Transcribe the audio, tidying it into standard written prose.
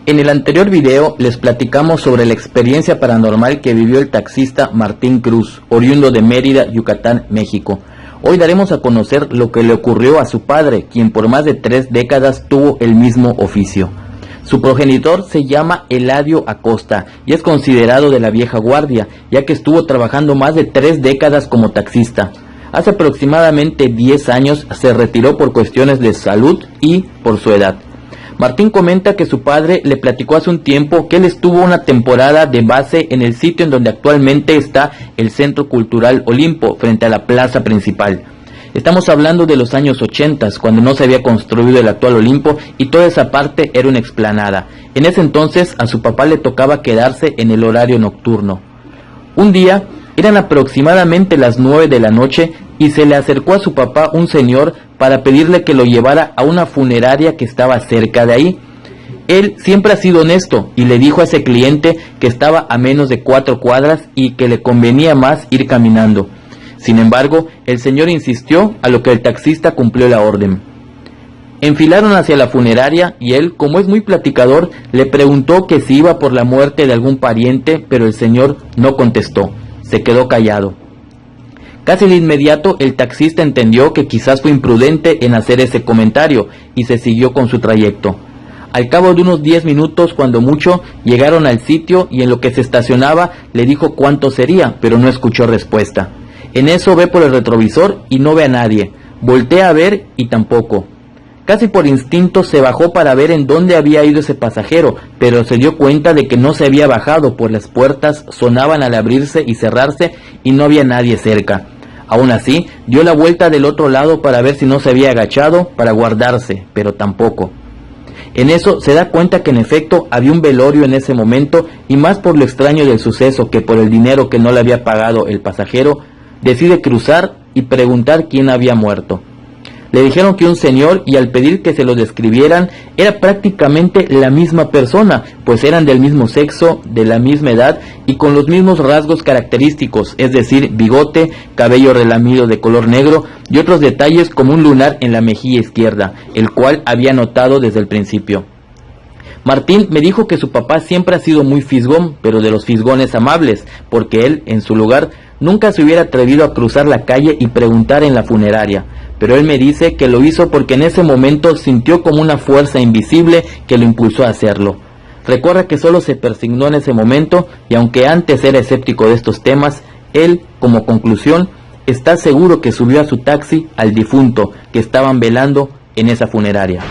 En el anterior video les platicamos sobre la experiencia paranormal que vivió el taxista Martín Cruz, oriundo de Mérida, Yucatán, México. Hoy daremos a conocer lo que le ocurrió a su padre, quien por más de 3 décadas tuvo el mismo oficio. Su progenitor se llama Eladio Acosta y es considerado de la vieja guardia, ya que estuvo trabajando más de 3 décadas como taxista. Hace aproximadamente 10 años se retiró por cuestiones de salud y por su edad. Martín comenta que su padre le platicó hace un tiempo que él estuvo una temporada de base en el sitio en donde actualmente está el Centro Cultural Olimpo, frente a la plaza principal. Estamos hablando de los años 80, cuando no se había construido el actual Olimpo y toda esa parte era una explanada. En ese entonces a su papá le tocaba quedarse en el horario nocturno. Un día, eran aproximadamente las 9 de la noche y se le acercó a su papá un señor para pedirle que lo llevara a una funeraria que estaba cerca de ahí. Él siempre ha sido honesto y le dijo a ese cliente que estaba a menos de 4 cuadras y que le convenía más ir caminando. Sin embargo, el señor insistió, a lo que el taxista cumplió la orden. Enfilaron hacia la funeraria y él, como es muy platicador, le preguntó que si iba por la muerte de algún pariente, pero el señor no contestó, se quedó callado. Casi de inmediato el taxista entendió que quizás fue imprudente en hacer ese comentario y se siguió con su trayecto. Al cabo de unos 10 minutos, cuando mucho, llegaron al sitio y en lo que se estacionaba le dijo cuánto sería, pero no escuchó respuesta. En eso ve por el retrovisor y no ve a nadie. Voltea a ver y tampoco. Casi por instinto se bajó para ver en dónde había ido ese pasajero, pero se dio cuenta de que no se había bajado, pues las puertas sonaban al abrirse y cerrarse y no había nadie cerca. Aún así, dio la vuelta del otro lado para ver si no se había agachado para guardarse, pero tampoco. En eso se da cuenta que en efecto había un velorio en ese momento y más por lo extraño del suceso que por el dinero que no le había pagado el pasajero, decide cruzar y preguntar quién había muerto. Le dijeron que un señor y al pedir que se lo describieran era prácticamente la misma persona, pues eran del mismo sexo, de la misma edad y con los mismos rasgos característicos, es decir, bigote, cabello relamido de color negro y otros detalles como un lunar en la mejilla izquierda, el cual había notado desde el principio. Martín me dijo que su papá siempre ha sido muy fisgón, pero de los fisgones amables, porque él, en su lugar, nunca se hubiera atrevido a cruzar la calle y preguntar en la funeraria, pero él me dice que lo hizo porque en ese momento sintió como una fuerza invisible que lo impulsó a hacerlo. Recuerda que solo se persignó en ese momento y aunque antes era escéptico de estos temas, él, como conclusión, está seguro que subió a su taxi al difunto que estaban velando en esa funeraria.